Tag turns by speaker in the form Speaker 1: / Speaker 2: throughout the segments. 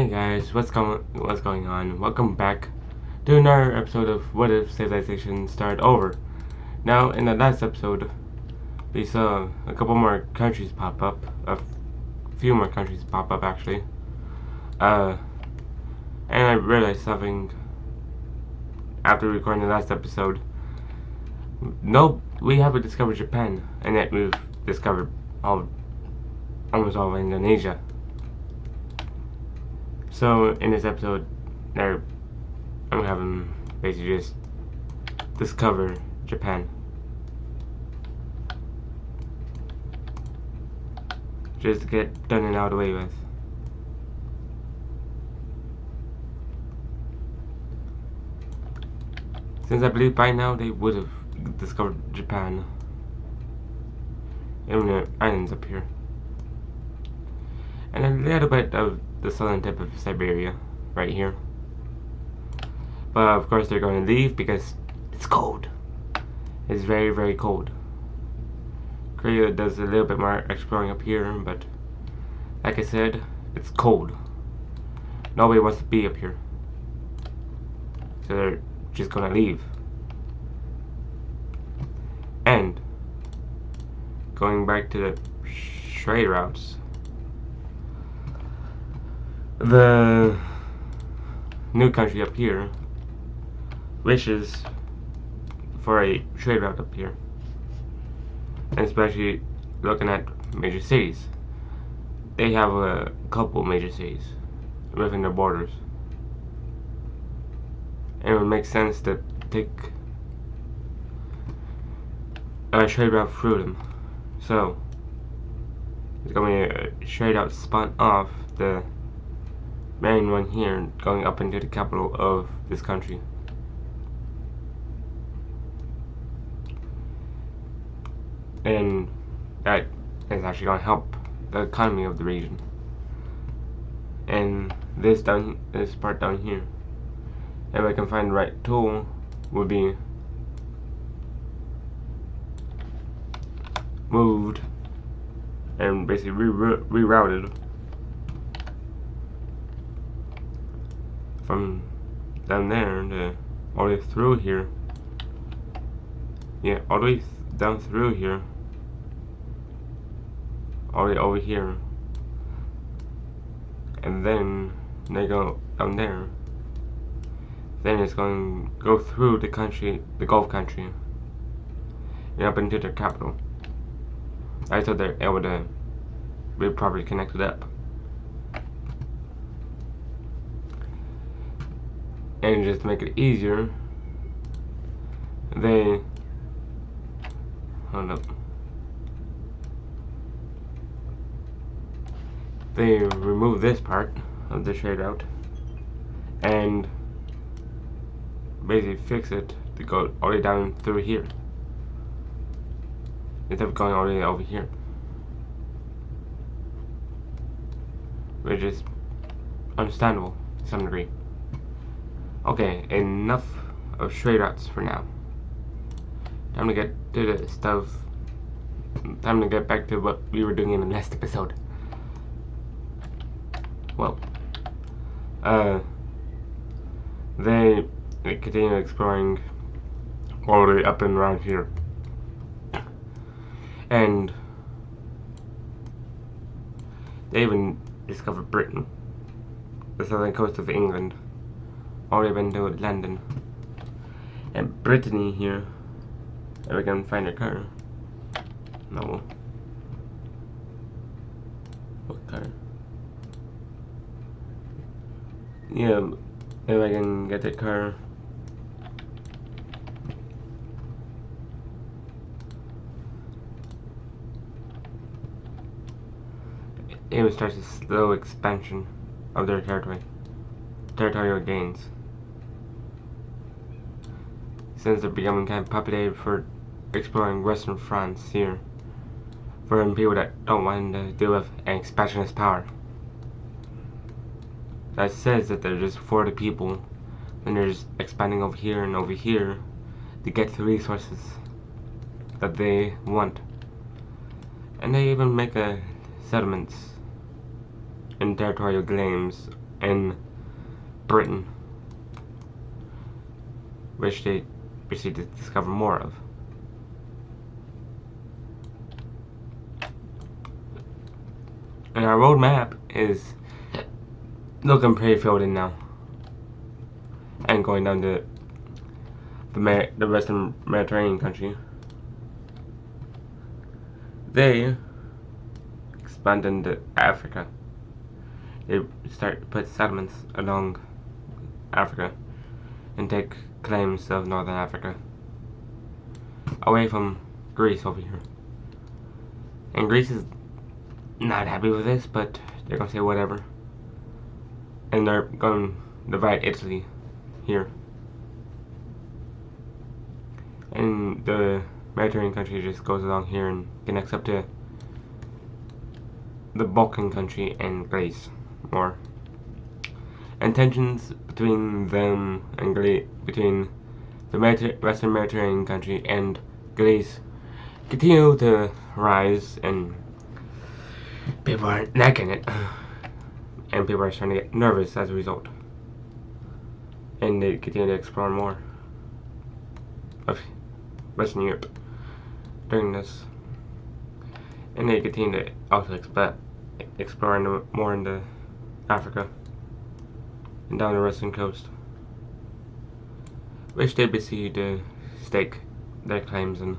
Speaker 1: Hey guys, what's going on? Welcome back to another episode of What If Civilization Started Over. Now, in the last episode, we saw a couple more countries pop up, a few more countries pop up actually. And I realized something after recording the last episode. No, we haven't discovered Japan, and yet we've discovered almost all of Indonesia. So in this episode, I'm having basically just discover Japan. Just to get done and out of the way with. Since I believe by now they would have discovered Japan. And the islands up here. And a little bit of the southern tip of Siberia, right here. But of course they're going to leave because it's cold. It's very, very cold. Korea does a little bit more exploring up here, but like I said, it's cold. Nobody wants to be up here. So they're just gonna leave. And going back to the trade routes, the new country up here wishes for a trade route up here, and especially looking at major cities. They have a couple major cities within their borders, and it would make sense to take a trade route through them. So it's going to be a trade route spun off the main one here, going up into the capital of this country. And that is actually going to help the economy of the region. And this part down here, if I can find the right tool, would be moved and basically rerouted from down there to all the way through here. Yeah, all the way down through here, all the way over here, and then they go down there. Then it's going to go through the country, the Gulf country, and up into their capital. I thought they're able to be properly connected up. And just to make it easier, they they remove this part of the trade route and basically fix it to go all the way down through here instead of going all the way over here, which is understandable to some degree. Okay, enough of trade routes for now. Time to get to the stuff. Time to get back to what we were doing in the last episode. Well, they continue exploring all the way up and around here, and they even discovered Britain, the southern coast of England, all the way into London, and Brittany here. If we can find a car. No. What car? Yeah, if I can get the car. It will start a slow expansion of their territorial gains. Since they're becoming kind of populated for exploring Western France here, for people that don't want to deal with an expansionist power. That says that they're just for the people, and they're just expanding over here and over here to get the resources that they want. And they even make settlements and territorial claims and Britain, which they proceed to discover more of. And our road map is looking pretty filled in now, and going down to the Western Mediterranean country. They expand into Africa. They start to put settlements along Africa and take claims of Northern Africa away from Greece over here. And Greece is not happy with this, but they're gonna say whatever. And they're going to divide Italy here. And the Mediterranean country just goes along here and connects up to the Balkan country and Greece more. And tensions between them and Greece, between the Western Mediterranean country and Greece, continue to rise, and people are necking it, and people are starting to get nervous as a result, and they continue to explore more of Western Europe during this, and they continue to also explore more into Africa and down the western coast, which they proceed to stake their claims in.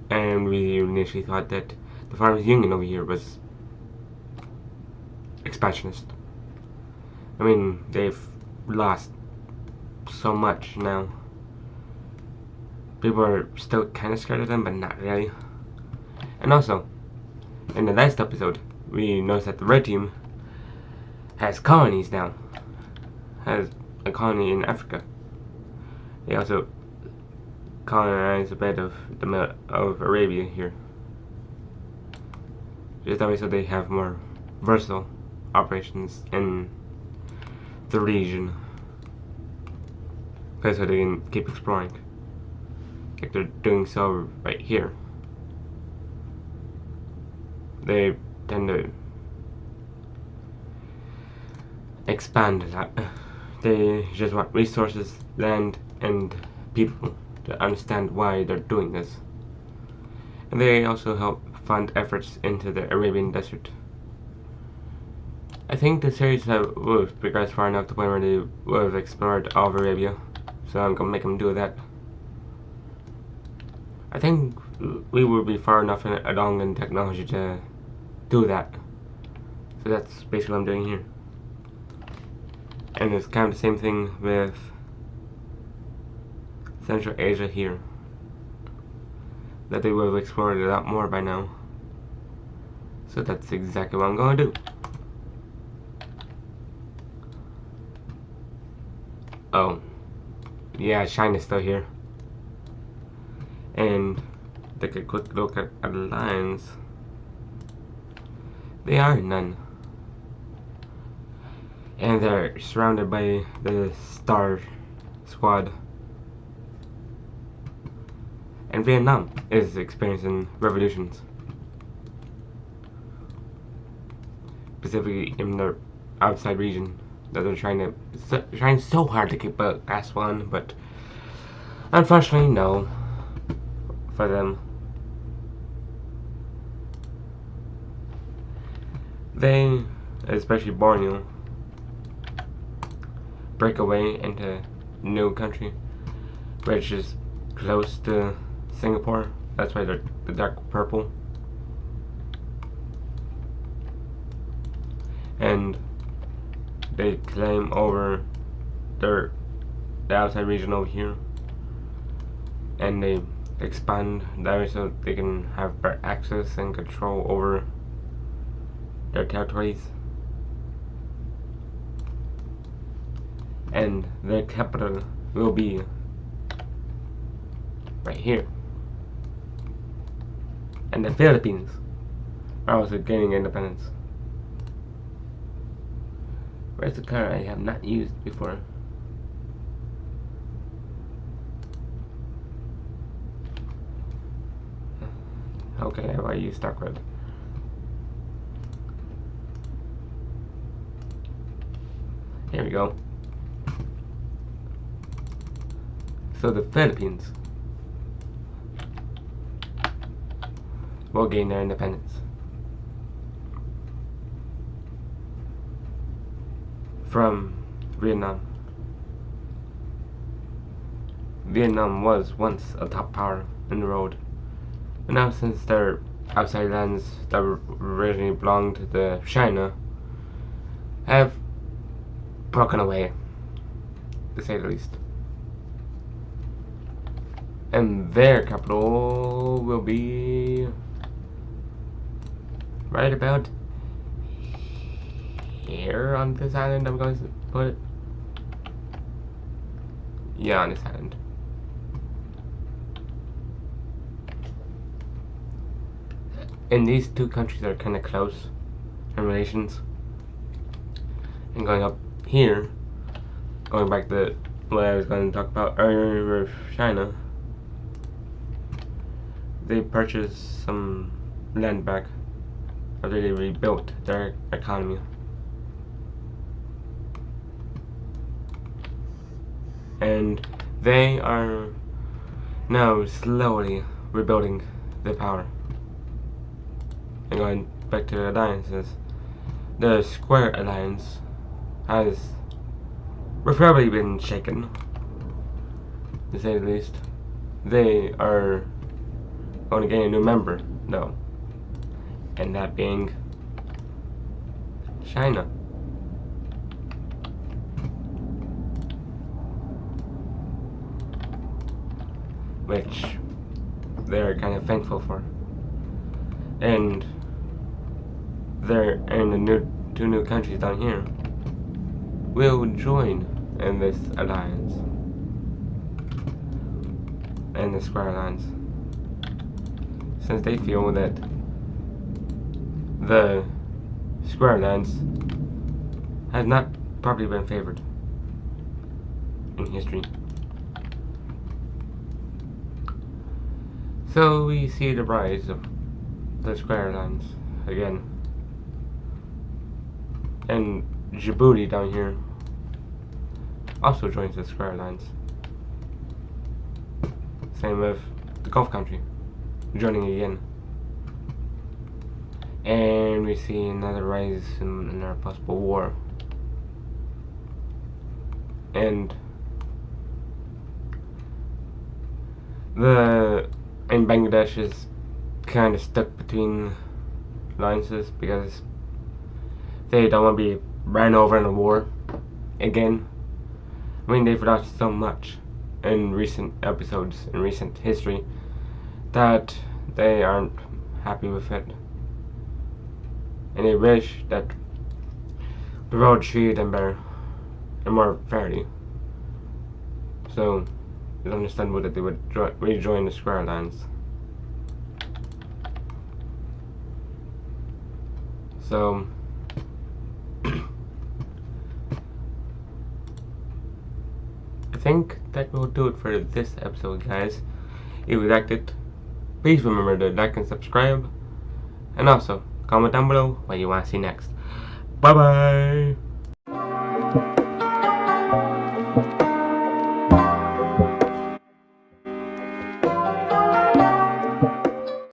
Speaker 1: And we initially thought that the Farmers Union over here was expansionist. I mean, they've lost so much now. People are still kind of scared of them, but not really. And also, in the last episode, we noticed that the Red Team has colonies now. Has a colony in Africa. They also colonize a bit of Arabia here. Just that way, so they have more versatile operations in the region. Okay, so they can keep exploring, like they're doing so right here. They tend to expand that. They just want resources, land, and people to understand why they're doing this. And they also help fund efforts into the Arabian Desert. I think the series will have progressed far enough to the point where they will have explored all of Arabia, so I'm gonna make them do that. I think we will be far enough along in technology to do that. So that's basically what I'm doing here. And it's kind of the same thing with Central Asia here, that they will have explored a lot more by now. So that's exactly what I'm going to do. Oh, yeah, China's still here. And take a quick look at the lines. They are none. And they're surrounded by the Star Squad. And Vietnam is experiencing revolutions, specifically in the outside region that they're trying so hard to keep a grasp on, but unfortunately, no, for them. They, especially Borneo, break away into new country, which is close to Singapore. That's why they're the dark purple. And they claim over the outside region over here, and they expand there so they can have better access and control over their territories. And their capital will be right here. And the Philippines are also gaining independence. Where's the car I have not used before? Okay, I use stock road. Here we go. So the Philippines will gain their independence from Vietnam. Vietnam was once a top power in the world, but now since their outside lands that originally belonged to China have broken away, to say the least. And their capital will be right about here on this island. I'm going to put it. Yeah, on this island. And these two countries are kind of close in relations. And going up here, going back to what I was going to talk about earlier with China, they purchased some land back after they rebuilt their economy. And they are now slowly rebuilding their power. And going back to the alliances, the Square Alliance has preferably been shaken, to say the least. They are going to gain a new member, though, and that being China. Which they're kind of thankful for. And the two new countries down here will join in this alliance, and the Square Alliance, since they feel that the Square Alliance has not properly been favored in history. So we see the rise of the Square Alliance again. And Djibouti down here also joins the Square Alliance. Same with the Gulf country joining again. And we see another rise in another possible war. And Bangladesh is kind of stuck between alliances because they don't want to be ran over in a war again. I mean, they've lost so much in recent episodes, in recent history, that they aren't happy with it. And they wish that the world treated them better and more fairly. So it's understandable that they would rejoin the Square Alliance. So I think that will do it for this episode, guys. If you liked it, please remember to like and subscribe, and also comment down below what you want to see next. Bye bye.